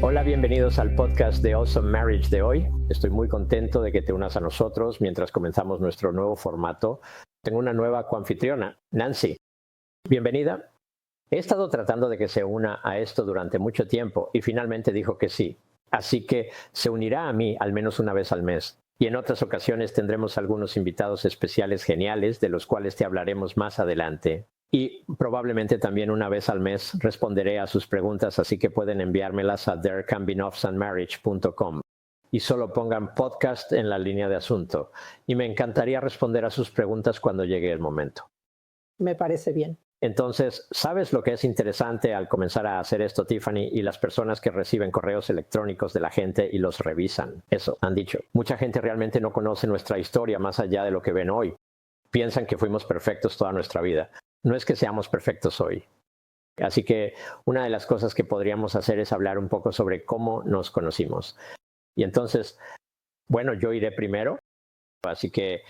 Hola, bienvenidos al podcast de Awesome Marriage de hoy. Estoy muy contento de que te unas a nosotros mientras comenzamos nuestro nuevo formato. Tengo una nueva coanfitriona, Nancy. Bienvenida. He estado tratando de que se una a esto durante mucho tiempo y finalmente dijo que sí. Así que se unirá a mí al menos una vez al mes. Y en otras ocasiones tendremos algunos invitados especiales geniales de los cuales te hablaremos más adelante. Y probablemente también una vez al mes responderé a sus preguntas, así que pueden enviármelas a therecanbeenofsandmarriage.com. Y solo pongan podcast en la línea de asunto. Y me encantaría responder a sus preguntas cuando llegue el momento. Me parece bien. Entonces, ¿sabes lo que es interesante al comenzar a hacer esto, Tiffany? Y las personas que reciben correos electrónicos de la gente y los revisan. Eso, han dicho. Mucha gente realmente no conoce nuestra historia más allá de lo que ven hoy. Piensan que fuimos perfectos toda nuestra vida. No es que seamos perfectos hoy. Así que una de las cosas que podríamos hacer es hablar un poco sobre cómo nos conocimos. Y entonces, bueno, yo iré primero. Así que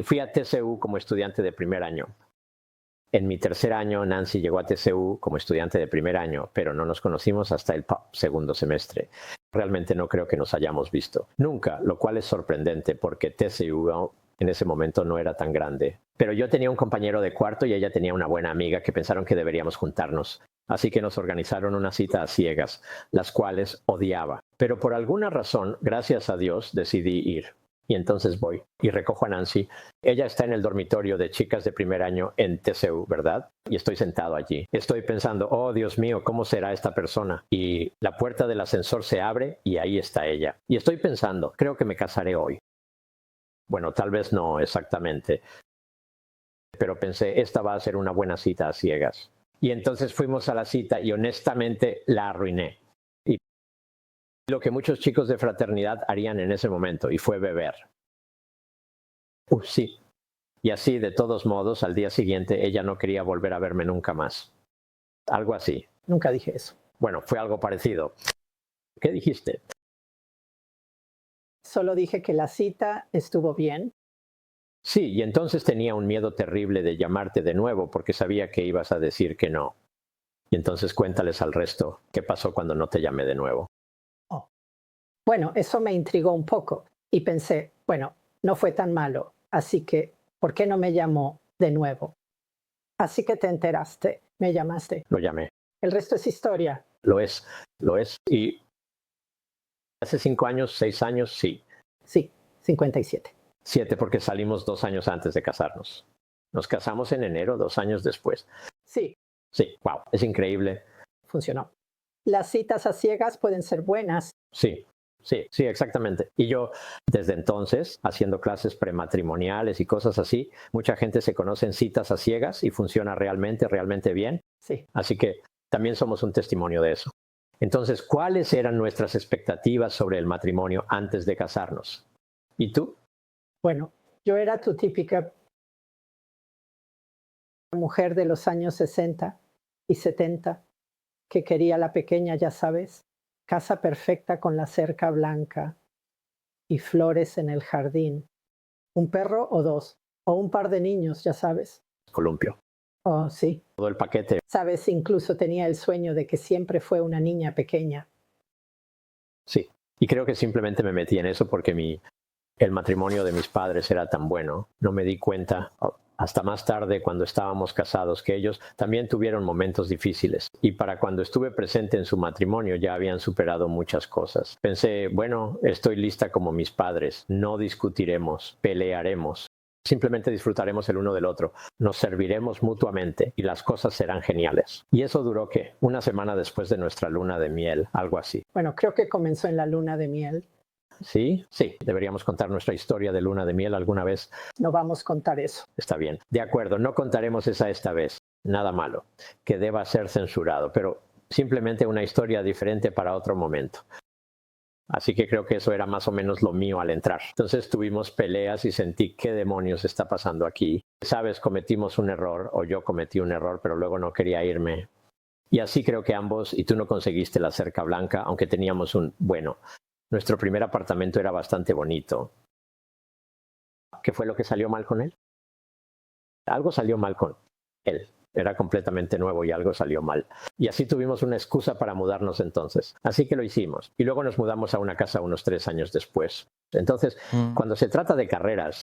fui a TCU como estudiante de primer año. En mi tercer año, Nancy llegó a TCU como estudiante de primer año, pero no nos conocimos hasta el segundo semestre. Realmente no creo que nos hayamos visto nunca, lo cual es sorprendente porque TCU en ese momento no era tan grande. Pero yo tenía un compañero de cuarto y ella tenía una buena amiga que pensaron que deberíamos juntarnos. Así que nos organizaron una cita a ciegas, las cuales odiaba. Pero por alguna razón, gracias a Dios, decidí ir. Y entonces voy y recojo a Nancy. Ella está en el dormitorio de chicas de primer año en TCU, ¿verdad? Y estoy sentado allí. Estoy pensando, oh Dios mío, ¿cómo será esta persona? Y la puerta del ascensor se abre y ahí está ella. Y estoy pensando, creo que me casaré hoy. Bueno, tal vez no exactamente. Pero pensé, esta va a ser una buena cita a ciegas. Y entonces fuimos a la cita y honestamente la arruiné. Y lo que muchos chicos de fraternidad harían en ese momento, y fue beber. Sí. Y así, de todos modos, al día siguiente ella no quería volver a verme nunca más. Algo así. Nunca dije eso. Bueno, fue algo parecido. ¿Qué dijiste? Solo dije que la cita estuvo bien. Sí, y entonces tenía un miedo terrible de llamarte de nuevo porque sabía que ibas a decir que no. Y entonces cuéntales al resto qué pasó cuando no te llamé de nuevo. Oh. Bueno, eso me intrigó un poco y pensé, bueno, no fue tan malo, así que, ¿por qué no me llamó de nuevo? Así que te enteraste, me llamaste. Lo llamé. El resto es historia. Lo es. Y hace 5 años, 6 años, sí. Sí, 57. 7 porque salimos 2 años antes de casarnos. Nos casamos en enero, 2 años después. Sí. Sí, wow, es increíble. Funcionó. Las citas a ciegas pueden ser buenas. Sí, exactamente. Y yo, desde entonces, haciendo clases prematrimoniales y cosas así, mucha gente se conoce en citas a ciegas y funciona realmente bien. Sí. Así que también somos un testimonio de eso. Entonces, ¿cuáles eran nuestras expectativas sobre el matrimonio antes de casarnos? ¿Y tú? Bueno, yo era tu típica mujer de los años 60 y 70 que quería la pequeña, ya sabes, casa perfecta con la cerca blanca y flores en el jardín, un perro o 2, o un par de niños, ya sabes. Columpio. Oh, sí. Todo el paquete. Sabes, incluso tenía el sueño de que siempre fue una niña pequeña. Sí, y creo que simplemente me metí en eso porque el matrimonio de mis padres era tan bueno. No me di cuenta hasta más tarde cuando estábamos casados que ellos también tuvieron momentos difíciles. Y para cuando estuve presente en su matrimonio ya habían superado muchas cosas. Pensé, bueno, estoy lista como mis padres. No discutiremos, pelearemos. Simplemente disfrutaremos el uno del otro, nos serviremos mutuamente y las cosas serán geniales. Y eso duró, ¿qué? Una semana después de nuestra luna de miel, algo así. Bueno, creo que comenzó en la luna de miel. ¿Sí? Sí, deberíamos contar nuestra historia de luna de miel alguna vez. No vamos a contar eso. Está bien. De acuerdo, no contaremos esta vez. Nada malo, que deba ser censurado, pero simplemente una historia diferente para otro momento. Así que creo que eso era más o menos lo mío al entrar. Entonces tuvimos peleas y sentí qué demonios está pasando aquí. Sabes, cometimos un error o yo cometí un error, pero luego no quería irme. Y así creo que ambos, y tú no conseguiste la cerca blanca, aunque teníamos nuestro primer apartamento era bastante bonito. ¿Qué fue lo que salió mal con él? Algo salió mal con él. Era completamente nuevo y algo salió mal. Y así tuvimos una excusa para mudarnos entonces. Así que lo hicimos. Y luego nos mudamos a una casa unos 3 años después. Entonces, cuando se trata de carreras,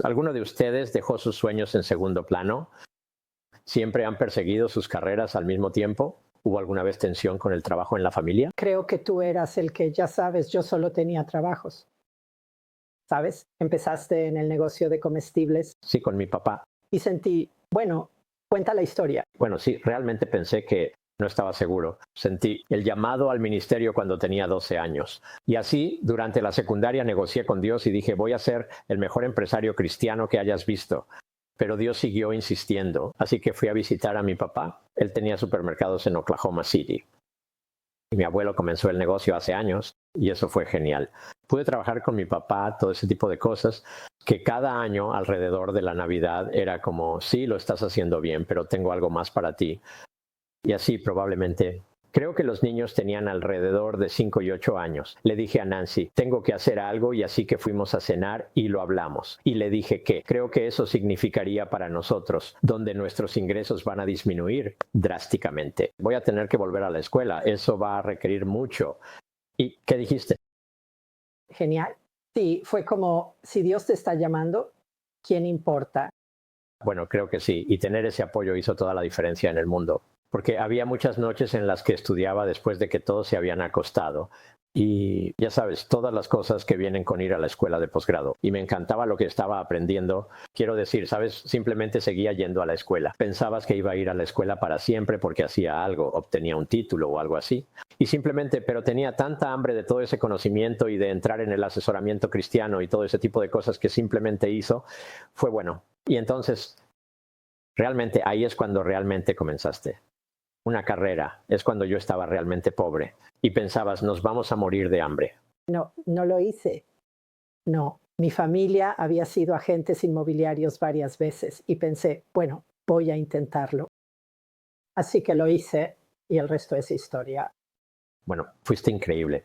¿alguno de ustedes dejó sus sueños en segundo plano? ¿Siempre han perseguido sus carreras al mismo tiempo? ¿Hubo alguna vez tensión con el trabajo en la familia? Creo que tú eras el que, ya sabes, yo solo tenía trabajos. ¿Sabes? Empezaste en el negocio de comestibles Sí, con mi papá. y sentí, bueno, cuenta la historia. Bueno, sí, realmente pensé que no estaba seguro. Sentí el llamado al ministerio cuando tenía 12 años. Y así, durante la secundaria, negocié con Dios y dije, voy a ser el mejor empresario cristiano que hayas visto. Pero Dios siguió insistiendo, así que fui a visitar a mi papá. Él tenía supermercados en Oklahoma City. Y mi abuelo comenzó el negocio hace años y eso fue genial. Pude trabajar con mi papá, todo ese tipo de cosas, que cada año alrededor de la Navidad era como, sí, lo estás haciendo bien, pero tengo algo más para ti. Y así probablemente. Creo que los niños tenían alrededor de 5 y 8 años. Le dije a Nancy, tengo que hacer algo y así que fuimos a cenar y lo hablamos. Y le dije que creo que eso significaría para nosotros, donde nuestros ingresos van a disminuir drásticamente. Voy a tener que volver a la escuela, eso va a requerir mucho. ¿Y qué dijiste? Genial. Sí, fue como, si Dios te está llamando, ¿quién importa? Bueno, creo que sí, y tener ese apoyo hizo toda la diferencia en el mundo. Porque había muchas noches en las que estudiaba después de que todos se habían acostado. Y ya sabes, todas las cosas que vienen con ir a la escuela de posgrado. Y me encantaba lo que estaba aprendiendo. Quiero decir, sabes, simplemente seguía yendo a la escuela. Pensabas que iba a ir a la escuela para siempre porque hacía algo, obtenía un título o algo así. Y simplemente, pero tenía tanta hambre de todo ese conocimiento y de entrar en el asesoramiento cristiano y todo ese tipo de cosas que simplemente hizo, fue bueno. Y entonces, realmente ahí es cuando realmente comenzaste. Una carrera, es cuando yo estaba realmente pobre y pensabas, nos vamos a morir de hambre. No, no lo hice. No, mi familia había sido agentes inmobiliarios varias veces y pensé, bueno, voy a intentarlo. Así que lo hice y el resto es historia. Bueno, fuiste increíble.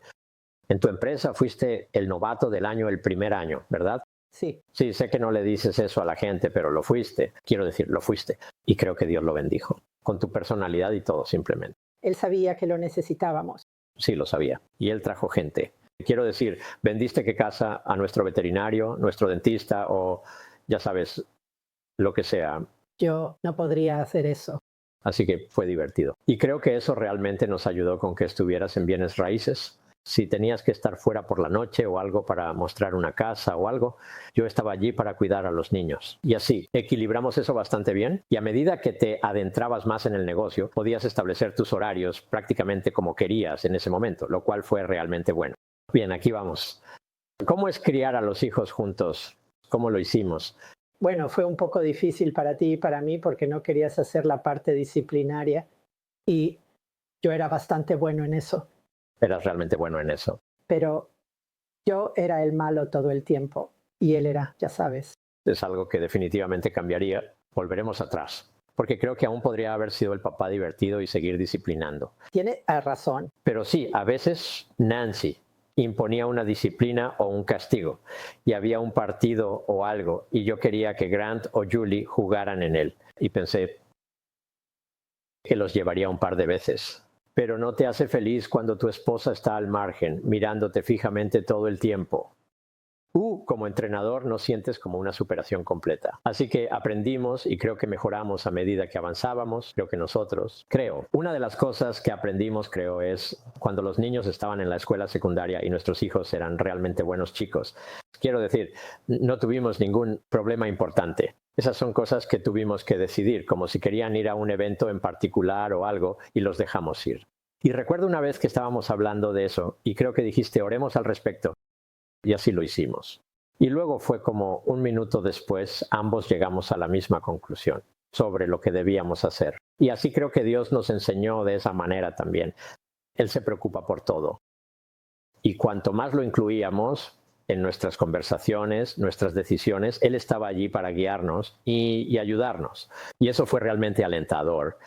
En tu empresa fuiste el novato del año el primer año, ¿verdad? Sí, Sí, sé que no le dices eso a la gente, pero lo fuiste. Quiero decir, lo fuiste. Y creo que Dios lo bendijo. Con tu personalidad y todo, simplemente. él sabía que lo necesitábamos. Sí, lo sabía. Y él trajo gente. Quiero decir, vendiste que casa a nuestro veterinario, nuestro dentista o, ya sabes, lo que sea. Yo no podría hacer eso. Así que fue divertido. Y creo que eso realmente nos ayudó con que estuvieras en bienes raíces. Si tenías que estar fuera por la noche o algo para mostrar una casa o algo, yo estaba allí para cuidar a los niños. Y así, equilibramos eso bastante bien y a medida que te adentrabas más en el negocio, podías establecer tus horarios prácticamente como querías en ese momento, lo cual fue realmente bueno. Bien, aquí vamos. ¿Cómo es criar a los hijos juntos? ¿Cómo lo hicimos? Bueno, fue un poco difícil para ti y para mí porque no querías hacer la parte disciplinaria y yo era bastante bueno en eso, Eras realmente bueno en eso. pero yo era el malo todo el tiempo y él era, ya sabes. Es algo que definitivamente cambiaría. Volveremos atrás. Porque creo que aún podría haber sido el papá divertido y seguir disciplinando. Tiene razón. Pero sí, a veces Nancy imponía una disciplina o un castigo y había un partido o algo y yo quería que Grant o Julie jugaran en él. Y pensé que los llevaría un par de veces. Pero no te hace feliz cuando tu esposa está al margen, mirándote fijamente todo el tiempo. Como entrenador no sientes como una superación completa. Así que aprendimos y creo que mejoramos a medida que avanzábamos. Una de las cosas que aprendimos, creo, es cuando los niños estaban en la escuela secundaria y nuestros hijos eran realmente buenos chicos. Quiero decir, no tuvimos ningún problema importante. Esas son cosas que tuvimos que decidir, como si querían ir a un evento en particular o algo y los dejamos ir. Y recuerdo una vez que estábamos hablando de eso y creo que dijiste, oremos al respecto. Y así lo hicimos. Y luego fue como un minuto después, ambos llegamos a la misma conclusión sobre lo que debíamos hacer. Y así creo que Dios nos enseñó de esa manera también. Él se preocupa por todo. Y cuanto más lo incluíamos en nuestras conversaciones, nuestras decisiones, Él estaba allí para guiarnos y ayudarnos. Y eso fue realmente alentador.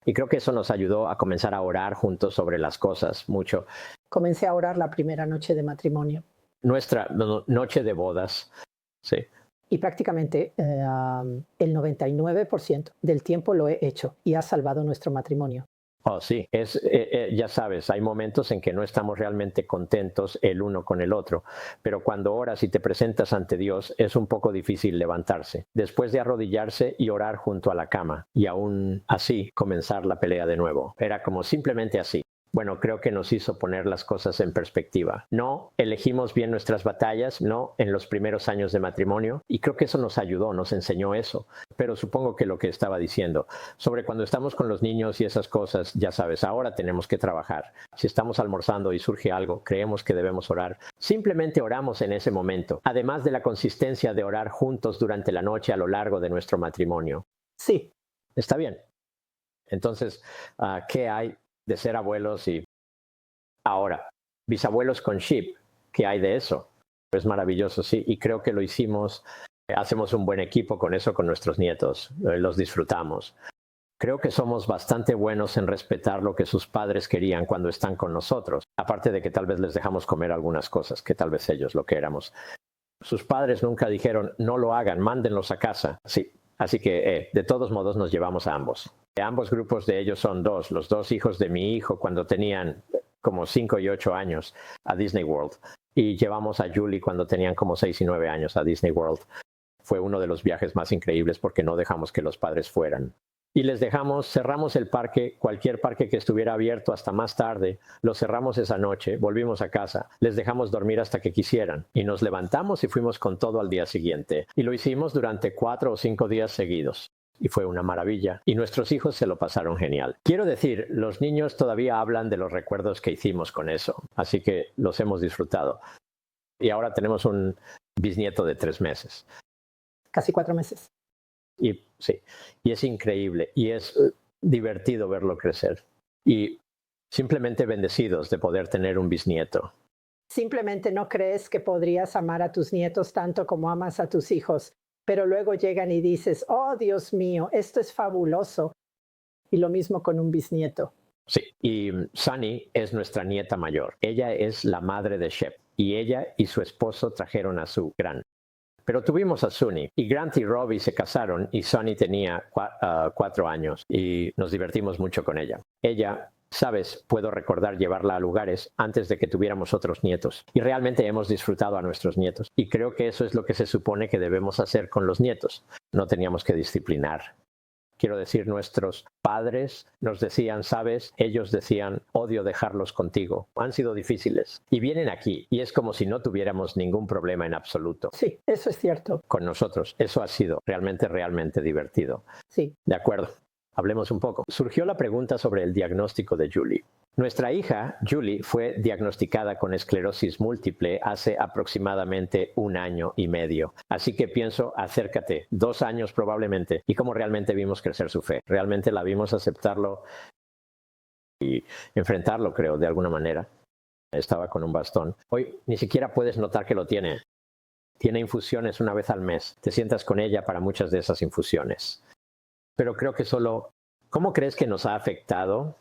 Y creo que eso nos ayudó a comenzar a orar juntos sobre las cosas mucho. Comencé a orar la primera noche de matrimonio. Nuestra noche de bodas, sí. Y prácticamente el 99% del tiempo lo he hecho y ha salvado nuestro matrimonio. Oh, sí, ya sabes, hay momentos en que no estamos realmente contentos el uno con el otro, pero cuando oras y te presentas ante Dios es un poco difícil levantarse, después de arrodillarse y orar junto a la cama, y aún así comenzar la pelea de nuevo. Era como simplemente así. Bueno, creo que nos hizo poner las cosas en perspectiva. No elegimos bien nuestras batallas, no en los primeros años de matrimonio, y creo que eso nos ayudó, nos enseñó eso. Pero supongo que lo que estaba diciendo, sobre cuando estamos con los niños y esas cosas, ya sabes, ahora tenemos que trabajar. Si estamos almorzando y surge algo, creemos que debemos orar. Simplemente oramos en ese momento, además de la consistencia de orar juntos durante la noche a lo largo de nuestro matrimonio. Sí, Está bien. Entonces, ¿qué hay de ser abuelos y ahora bisabuelos con Sheep? ¿Qué hay de eso? Es maravilloso, sí, y creo que lo hicimos. Hacemos un buen equipo con eso, con nuestros nietos, los disfrutamos. Creo que somos bastante buenos en respetar lo que sus padres querían cuando están con nosotros, aparte de que tal vez les dejamos comer algunas cosas que tal vez ellos lo queramos. Sus padres nunca dijeron, no lo hagan, mándenlos a casa. Sí, así que de todos modos nos llevamos a ambos. Ambos grupos de ellos son dos, los dos hijos de mi hijo cuando tenían como 5 y 8 años a Disney World. Y llevamos a Julie cuando tenían como 6 y 9 años a Disney World. Fue uno de los viajes más increíbles porque no dejamos que los padres fueran. Y les dejamos, cerramos el parque, cualquier parque que estuviera abierto hasta más tarde, lo cerramos esa noche, volvimos a casa, les dejamos dormir hasta que quisieran y nos levantamos y fuimos con todo al día siguiente. Y lo hicimos durante 4 o 5 días seguidos. Y fue una maravilla. Y nuestros hijos se lo pasaron genial. Quiero decir, los niños todavía hablan de los recuerdos que hicimos con eso. Así que los hemos disfrutado. Y ahora tenemos un bisnieto de 3 meses. Casi 4 meses. Y sí, y es increíble. Y es divertido verlo crecer. Y simplemente bendecidos de poder tener un bisnieto. Simplemente no crees que podrías amar a tus nietos tanto como amas a tus hijos, pero luego llegan y dices, oh Dios mío, esto es fabuloso. Y lo mismo con un bisnieto. Sí, y Sunny es nuestra nieta mayor. Ella es la madre de Shep. Y ella y su esposo trajeron a su gran. Pero tuvimos a Sunny y Grant y Robbie se casaron y Sunny tenía 4 años y nos divertimos mucho con ella. Ella, sabes, puedo recordar llevarla a lugares antes de que tuviéramos otros nietos y realmente hemos disfrutado a nuestros nietos y creo que eso es lo que se supone que debemos hacer con los nietos. No teníamos que disciplinar. Quiero decir, nuestros padres nos decían, sabes, ellos decían, odio dejarlos contigo. Han sido difíciles. Y vienen aquí y es como si no tuviéramos ningún problema en absoluto. Sí, eso es cierto. Con nosotros. Eso ha sido realmente, realmente divertido. Sí. De acuerdo. Hablemos un poco. Surgió la pregunta sobre el diagnóstico de Julie. Nuestra hija, Julie, fue diagnosticada con esclerosis múltiple hace aproximadamente 1 año y medio. Así que pienso, acércate, 2 años probablemente, y cómo realmente vimos crecer su fe. Realmente la vimos aceptarlo y enfrentarlo, creo, de alguna manera. Estaba con un bastón. Hoy ni siquiera puedes notar que lo tiene. Tiene infusiones 1 vez al mes. Te sientas con ella para muchas de esas infusiones. Pero creo que solo, ¿cómo crees que nos ha afectado?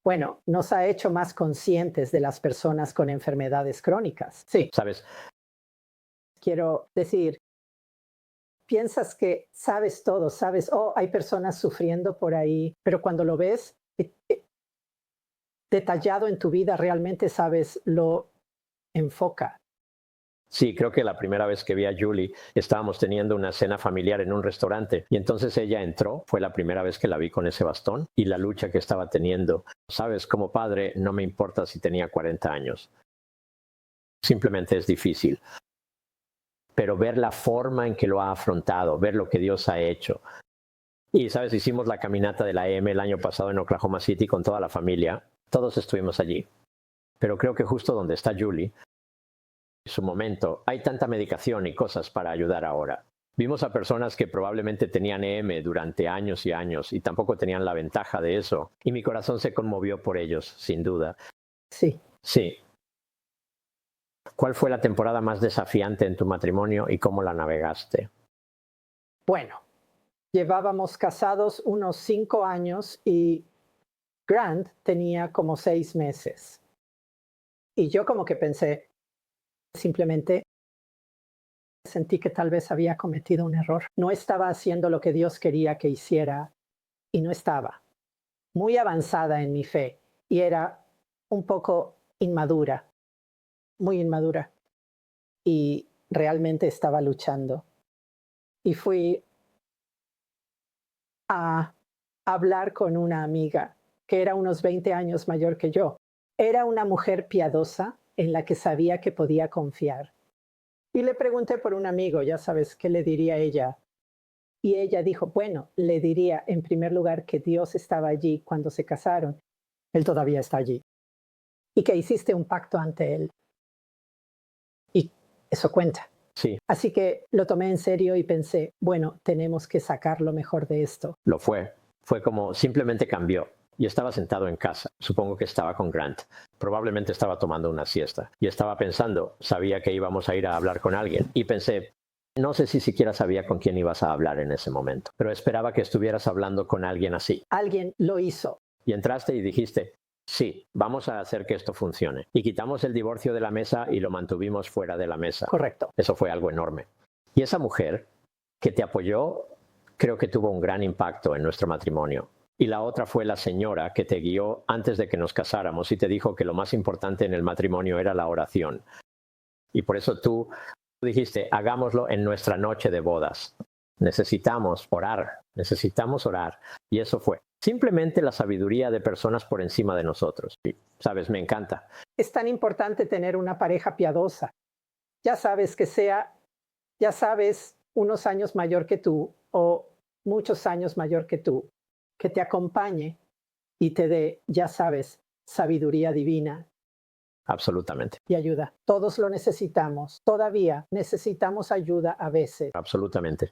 Bueno, nos ha hecho más conscientes de las personas con enfermedades crónicas. Sí. ¿Sabes? Quiero decir, piensas que sabes todo, sabes, oh, hay personas sufriendo por ahí, pero cuando lo ves detallado en tu vida, realmente sabes, lo enfoca. Sí, creo que la primera vez que vi a Julie estábamos teniendo una cena familiar en un restaurante y entonces ella entró, fue la primera vez que la vi con ese bastón y la lucha que estaba teniendo. Sabes, como padre no me importa si tenía 40 años. Simplemente es difícil. Pero ver la forma en que lo ha afrontado, ver lo que Dios ha hecho. Y sabes, hicimos la caminata de la M el año pasado en Oklahoma City con toda la familia. Todos estuvimos allí. Pero creo que justo donde está Julie, su momento, hay tanta medicación y cosas para ayudar ahora. Vimos a personas que probablemente tenían EM durante años y años y tampoco tenían la ventaja de eso. Y mi corazón se conmovió por ellos, sin duda. Sí. Sí. ¿Cuál fue la temporada más desafiante en tu matrimonio y cómo la navegaste? Bueno, llevábamos casados unos 5 años y Grant tenía como 6 meses. Y yo como que pensé, simplemente sentí que tal vez había cometido un error. No estaba haciendo lo que Dios quería que hiciera y no estaba muy avanzada en mi fe y era un poco inmadura, muy inmadura y realmente estaba luchando. Y fui a hablar con una amiga que era unos 20 años mayor que yo. Era una mujer piadosa en la que sabía que podía confiar. Y le pregunté por un amigo, ya sabes, ¿qué le diría ella? Y ella dijo, bueno, le diría en primer lugar que Dios estaba allí cuando se casaron. Él todavía está allí. Y que hiciste un pacto ante él. Y eso cuenta. Sí, Así que lo tomé en serio y pensé, bueno, tenemos que sacar lo mejor de esto. lo fue. Fue como simplemente cambió. Y estaba sentado en casa. Supongo que estaba con Grant. Probablemente estaba tomando una siesta. Y estaba pensando, sabía que íbamos a ir a hablar con alguien. Y pensé, no sé si siquiera sabía con quién ibas a hablar en ese momento. Pero esperaba que estuvieras hablando con alguien así. Alguien lo hizo. Y entraste y dijiste, sí, vamos a hacer que esto funcione. Y quitamos el divorcio de la mesa y lo mantuvimos fuera de la mesa. Correcto. Eso fue algo enorme. Y esa mujer que te apoyó, creo que tuvo un gran impacto en nuestro matrimonio. Y la otra fue la señora que te guió antes de que nos casáramos y te dijo que lo más importante en el matrimonio era la oración. Y por eso tú dijiste, hagámoslo en nuestra noche de bodas. Necesitamos orar. Y eso fue. Simplemente la sabiduría de personas por encima de nosotros. Y, sabes, me encanta. Es tan importante tener una pareja piadosa. Ya sabes que sea, ya sabes, unos años mayor que tú o muchos años mayor que tú, que te acompañe y te dé, ya sabes, sabiduría divina Absolutamente. y ayuda. Todos lo necesitamos. Todavía necesitamos ayuda a veces. Absolutamente.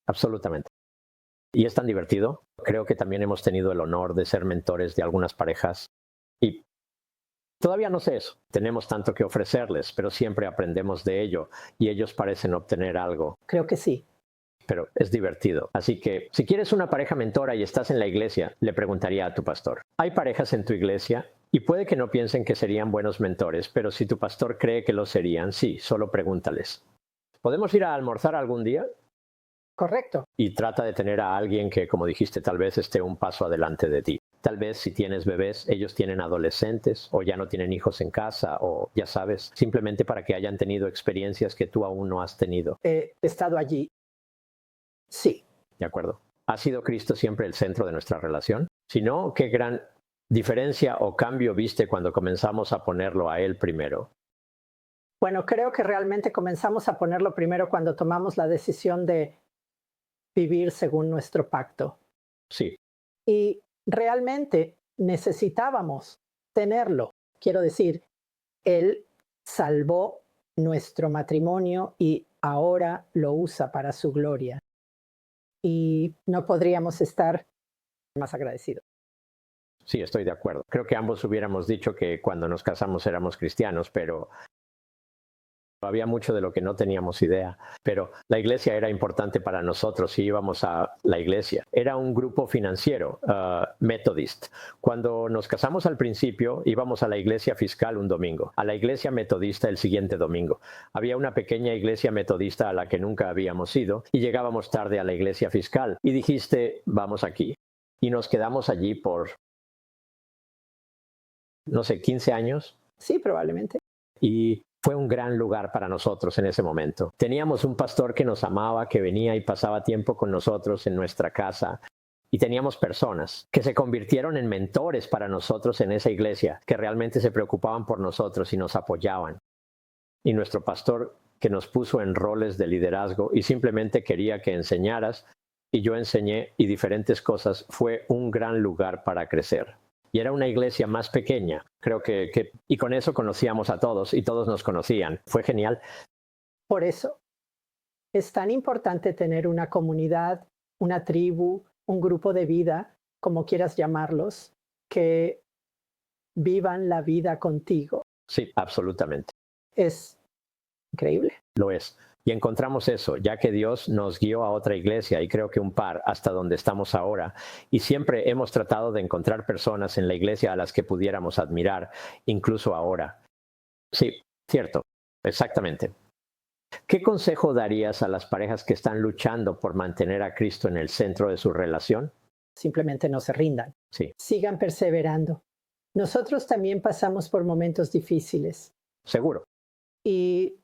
Absolutamente. Y es tan divertido. Creo que también hemos tenido el honor de ser mentores de algunas parejas. Y todavía no sé eso. Tenemos tanto que ofrecerles, pero siempre aprendemos de ello y ellos parecen obtener algo. Creo que sí. Pero es divertido. Así que si quieres una pareja mentora y estás en la iglesia, le preguntaría a tu pastor. ¿Hay parejas en tu iglesia? Y puede que no piensen que serían buenos mentores, pero si tu pastor cree que lo serían, sí, solo pregúntales. ¿Podemos ir a almorzar algún día? Correcto. Y trata de tener a alguien que, como dijiste, tal vez esté un paso adelante de ti. Tal vez si tienes bebés, ellos tienen adolescentes o ya no tienen hijos en casa o ya sabes, simplemente para que hayan tenido experiencias que tú aún no has tenido. He estado allí. Sí. ¿De acuerdo? ¿Ha sido Cristo siempre el centro de nuestra relación? Si no, ¿qué gran diferencia o cambio viste cuando comenzamos a ponerlo a Él primero? Bueno, creo que realmente comenzamos a ponerlo primero cuando tomamos la decisión de vivir según nuestro pacto. Sí, Y realmente necesitábamos tenerlo. Quiero decir, Él salvó nuestro matrimonio y ahora lo usa para su gloria. Y no podríamos estar más agradecidos. sí, estoy de acuerdo. Creo que ambos hubiéramos dicho que cuando nos casamos éramos cristianos, pero había mucho de lo que no teníamos idea. Pero la iglesia era importante para nosotros y íbamos a la iglesia. Era un grupo financiero, Methodist. Cuando nos casamos al principio, íbamos a la iglesia fiscal un domingo, a la iglesia metodista el siguiente domingo. Había una pequeña iglesia metodista a la que nunca habíamos ido y llegábamos tarde a la iglesia fiscal. Y dijiste, vamos aquí. Y nos quedamos allí por, no sé, 15 años. Sí, probablemente. Y fue un gran lugar para nosotros en ese momento. Teníamos un pastor que nos amaba, que venía y pasaba tiempo con nosotros en nuestra casa. Y teníamos personas que se convirtieron en mentores para nosotros en esa iglesia, que realmente se preocupaban por nosotros y nos apoyaban. Y nuestro pastor que nos puso en roles de liderazgo y simplemente quería que enseñaras, y yo enseñé y diferentes cosas, fue un gran lugar para crecer. Y era una iglesia más pequeña, creo que y con eso conocíamos a todos y todos nos conocían. Fue genial. Por eso es tan importante tener una comunidad, una tribu, un grupo de vida, como quieras llamarlos, que vivan la vida contigo. Sí, absolutamente. Es increíble. Lo es. Y encontramos eso, ya que Dios nos guió a otra iglesia, y creo que un par, hasta donde estamos ahora. Y siempre hemos tratado de encontrar personas en la iglesia a las que pudiéramos admirar, incluso ahora. Sí, cierto, exactamente. ¿Qué consejo darías a las parejas que están luchando por mantener a Cristo en el centro de su relación? Simplemente no se rindan. Sí, Sigan perseverando. Nosotros también pasamos por momentos difíciles seguro. y,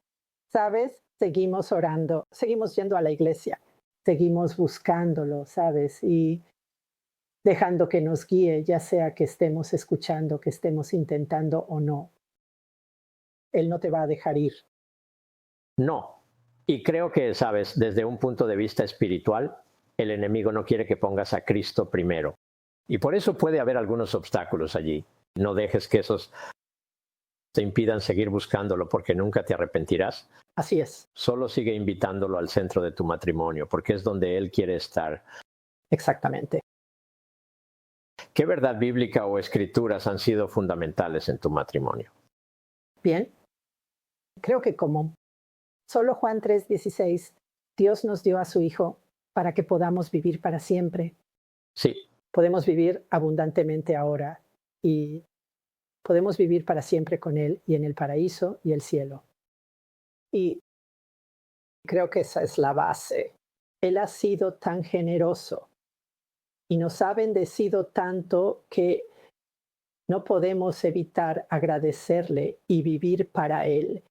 ¿sabes? Seguimos orando, seguimos yendo a la iglesia, seguimos buscándolo, ¿sabes? Y dejando que nos guíe, ya sea que estemos escuchando, que estemos intentando o no. Él no te va a dejar ir. No. Y creo que, sabes, desde un punto de vista espiritual, el enemigo no quiere que pongas a Cristo primero. Y por eso puede haber algunos obstáculos allí. No dejes que esos te impidan seguir buscándolo porque nunca te arrepentirás. Así es, Solo sigue invitándolo al centro de tu matrimonio porque es donde Él quiere estar. exactamente. ¿Qué verdad bíblica o escrituras han sido fundamentales en tu matrimonio? Bien, creo que como solo Juan 3:16, Dios nos dio a su Hijo para que podamos vivir para siempre. Sí, Podemos vivir abundantemente ahora y podemos vivir para siempre con Él y en el paraíso y el cielo. Y creo que esa es la base. Él ha sido tan generoso y nos ha bendecido tanto que no podemos evitar agradecerle y vivir para Él.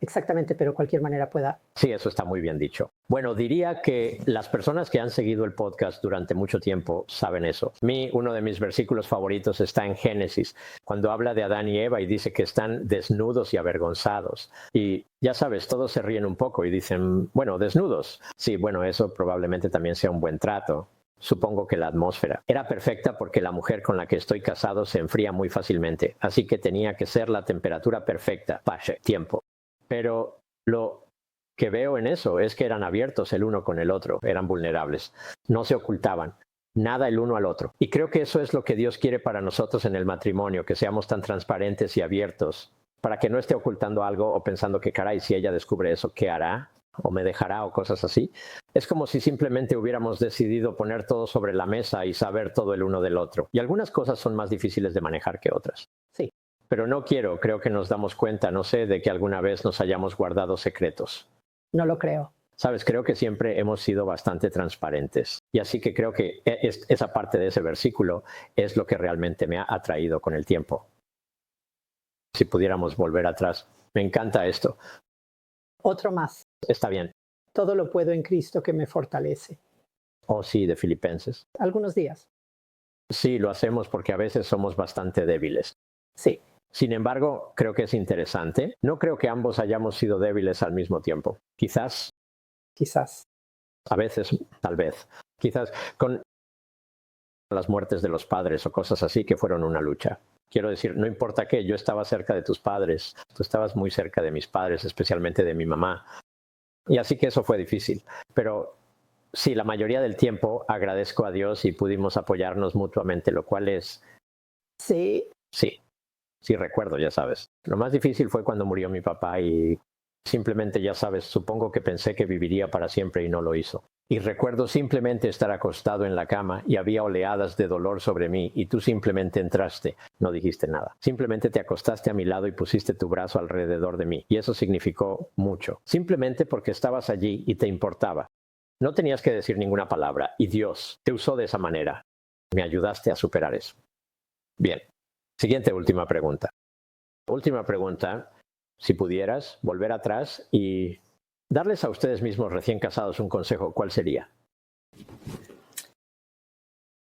Exactamente, pero de cualquier manera pueda. sí, eso está muy bien dicho. Bueno, diría que las personas que han seguido el podcast durante mucho tiempo saben eso. A mí, uno de mis versículos favoritos está en Génesis, cuando habla de Adán y Eva y dice que están desnudos y avergonzados. Y ya sabes, todos se ríen un poco y dicen, bueno, desnudos. Sí, bueno, eso probablemente también sea un buen trato. Supongo que la atmósfera era perfecta porque la mujer con la que estoy casado se enfría muy fácilmente, así que tenía que ser la temperatura perfecta, pashe, tiempo. Pero lo que veo en eso es que eran abiertos el uno con el otro, eran vulnerables, no se ocultaban, nada el uno al otro. Y creo que eso es lo que Dios quiere para nosotros en el matrimonio, que seamos tan transparentes y abiertos, para que no esté ocultando algo o pensando que, caray, si ella descubre eso, ¿qué hará? O me dejará o cosas así. Es como si simplemente hubiéramos decidido poner todo sobre la mesa y saber todo el uno del otro. Y algunas cosas son más difíciles de manejar que otras. Sí, Pero no creo que nos damos cuenta, no sé, de que alguna vez nos hayamos guardado secretos. no lo creo. Sabes, creo que siempre hemos sido bastante transparentes. Y así que creo que esa parte de ese versículo es lo que realmente me ha atraído con el tiempo. Si pudiéramos volver atrás. Me encanta esto. Otro más. Está bien. Todo lo puedo en Cristo que me fortalece. Oh, sí, de Filipenses. Algunos días. Sí, lo hacemos porque a veces somos bastante débiles. Sí, Sin embargo, creo que es interesante. No creo que ambos hayamos sido débiles al mismo tiempo. Quizás, quizás. a veces, tal vez. Quizás con las muertes de los padres o cosas así que fueron una lucha. Quiero decir, no importa qué, yo estaba cerca de tus padres, tú estabas muy cerca de mis padres, especialmente de mi mamá. Y así que eso fue difícil. Pero sí, la mayoría del tiempo agradezco a Dios y pudimos apoyarnos mutuamente, lo cual es, Sí, sí recuerdo, ya sabes. Lo más difícil fue cuando murió mi papá y simplemente, ya sabes, supongo que pensé que viviría para siempre y no lo hizo. Y recuerdo simplemente estar acostado en la cama y había oleadas de dolor sobre mí y tú simplemente entraste, no dijiste nada. Simplemente te acostaste a mi lado y pusiste tu brazo alrededor de mí y eso significó mucho. Simplemente porque estabas allí y te importaba. No tenías que decir ninguna palabra y Dios te usó de esa manera. Me ayudaste a superar eso. Bien. Siguiente última pregunta. Última pregunta. Si pudieras volver atrás y darles a ustedes mismos recién casados un consejo, ¿cuál sería?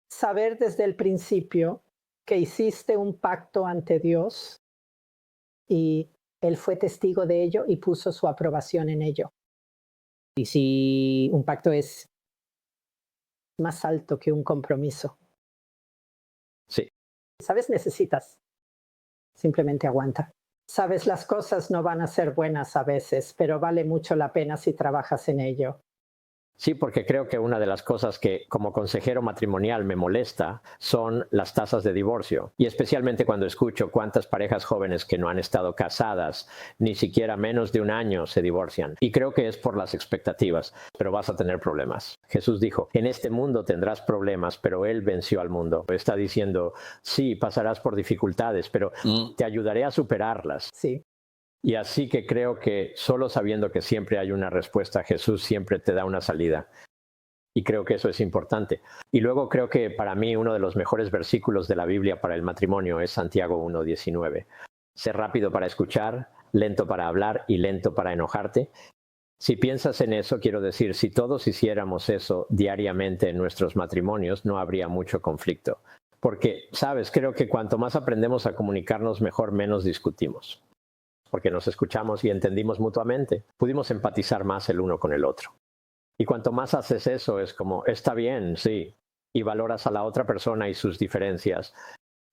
saber desde el principio que hiciste un pacto ante Dios y Él fue testigo de ello y puso su aprobación en ello. Y si un pacto es más alto que un compromiso, Sí, ¿sabes? Necesitas. Simplemente aguanta. Sabes, las cosas no van a ser buenas a veces, pero vale mucho la pena si trabajas en ello. sí, porque creo que una de las cosas que como consejero matrimonial me molesta son las tasas de divorcio. Y especialmente cuando escucho cuántas parejas jóvenes que no han estado casadas, ni siquiera menos de un año, se divorcian. Y creo que es por las expectativas, pero vas a tener problemas. Jesús dijo, en este mundo tendrás problemas, pero Él venció al mundo. Está diciendo, sí, pasarás por dificultades, pero te ayudaré a superarlas. Sí, Y así que creo que solo sabiendo que siempre hay una respuesta, Jesús siempre te da una salida. Y creo que eso es importante. Y luego creo que para mí uno de los mejores versículos de la Biblia para el matrimonio es Santiago 1:19. Sé rápido para escuchar, lento para hablar y lento para enojarte. Si piensas en eso, quiero decir, si todos hiciéramos eso diariamente en nuestros matrimonios, no habría mucho conflicto. Porque, sabes, creo que cuanto más aprendemos a comunicarnos mejor, menos discutimos. Porque nos escuchamos y entendimos mutuamente. Pudimos empatizar más el uno con el otro. Y cuanto más haces eso, es como, está bien, sí, y valoras a la otra persona y sus diferencias.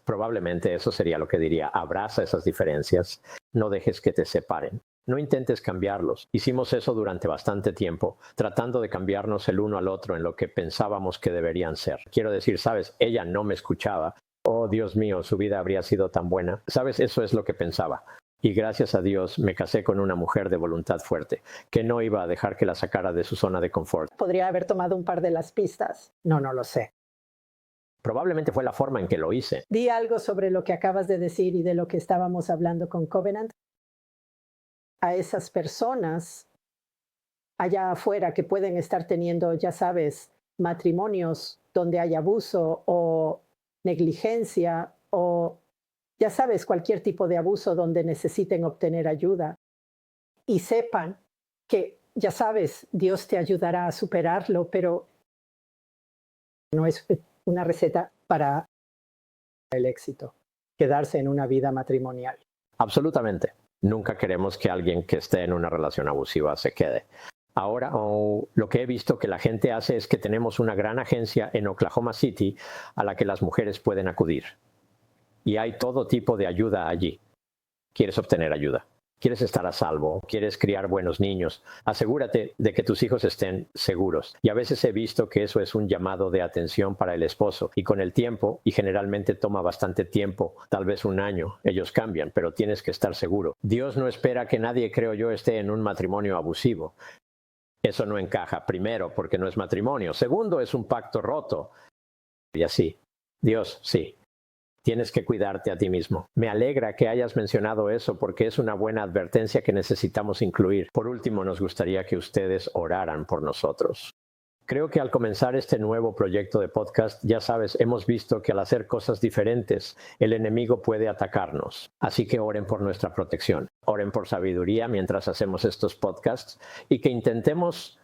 Probablemente eso sería lo que diría, abraza esas diferencias, no dejes que te separen. No intentes cambiarlos. Hicimos eso durante bastante tiempo, tratando de cambiarnos el uno al otro en lo que pensábamos que deberían ser. Quiero decir, sabes, ella no me escuchaba. Oh, Dios mío, su vida habría sido tan buena. Sabes, eso es lo que pensaba. Y gracias a Dios me casé con una mujer de voluntad fuerte, que no iba a dejar que la sacara de su zona de confort. ¿Podría haber tomado un par de las pistas? No lo sé. Probablemente fue la forma en que lo hice. Di algo sobre lo que acabas de decir y de lo que estábamos hablando con Covenant. A esas personas allá afuera que pueden estar teniendo, ya sabes, matrimonios donde hay abuso o negligencia o, ya sabes, cualquier tipo de abuso donde necesiten obtener ayuda y sepan que, ya sabes, Dios te ayudará a superarlo, pero no es una receta para el éxito, quedarse en una vida matrimonial. Absolutamente. Nunca queremos que alguien que esté en una relación abusiva se quede. Ahora, lo que he visto que la gente hace es que tenemos una gran agencia en Oklahoma City a la que las mujeres pueden acudir. Y hay todo tipo de ayuda allí. ¿Quieres obtener ayuda? ¿Quieres estar a salvo? ¿Quieres criar buenos niños? Asegúrate de que tus hijos estén seguros. Y a veces he visto que eso es un llamado de atención para el esposo. Y con el tiempo, y generalmente toma bastante tiempo, tal vez un año, ellos cambian, pero tienes que estar seguro. Dios no espera que nadie, creo yo, esté en un matrimonio abusivo. Eso no encaja. Primero, porque no es matrimonio. Segundo, es un pacto roto. Y así. Dios, sí. Tienes que cuidarte a ti mismo. Me alegra que hayas mencionado eso porque es una buena advertencia que necesitamos incluir. Por último, nos gustaría que ustedes oraran por nosotros. Creo que al comenzar este nuevo proyecto de podcast, ya sabes, hemos visto que al hacer cosas diferentes, el enemigo puede atacarnos. Así que oren por nuestra protección. Oren por sabiduría mientras hacemos estos podcasts y que intentemos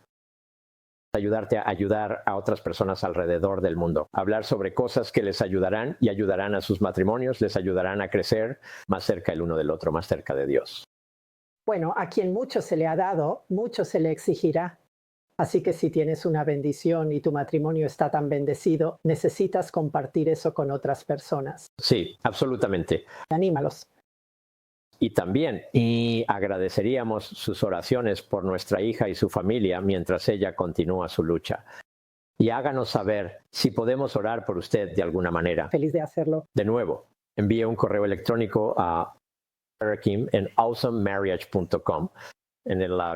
ayudarte a ayudar a otras personas alrededor del mundo. Hablar sobre cosas que les ayudarán y ayudarán a sus matrimonios, les ayudarán a crecer más cerca el uno del otro, más cerca de Dios. Bueno, a quien mucho se le ha dado, mucho se le exigirá. Así que si tienes una bendición y tu matrimonio está tan bendecido, necesitas compartir eso con otras personas. Sí, absolutamente. Anímalos. Y también agradeceríamos sus oraciones por nuestra hija y su familia mientras ella continúa su lucha. Y háganos saber si podemos orar por usted de alguna manera. Feliz de hacerlo. De nuevo, envíe un correo electrónico a Kim en awesomemarriage.com.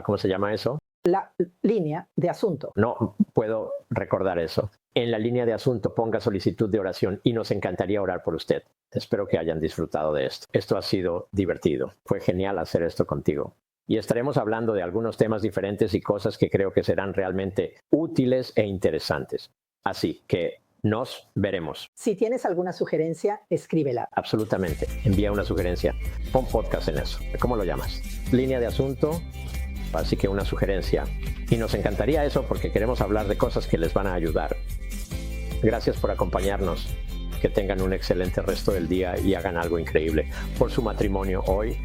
¿Cómo se llama eso? La línea de asunto. No puedo recordar eso. En la línea de asunto ponga solicitud de oración y nos encantaría orar por usted. Espero que hayan disfrutado de esto. Esto ha sido divertido. Fue genial hacer esto contigo. Y estaremos hablando de algunos temas diferentes y cosas que creo que serán realmente útiles e interesantes. Así que nos veremos. Si tienes alguna sugerencia, escríbela. Absolutamente. Envía una sugerencia. Pon podcast en eso. ¿Cómo lo llamas? Línea de asunto. Así que una sugerencia. Y nos encantaría eso porque queremos hablar de cosas que les van a ayudar. Gracias por acompañarnos. Que tengan un excelente resto del día y hagan algo increíble por su matrimonio hoy,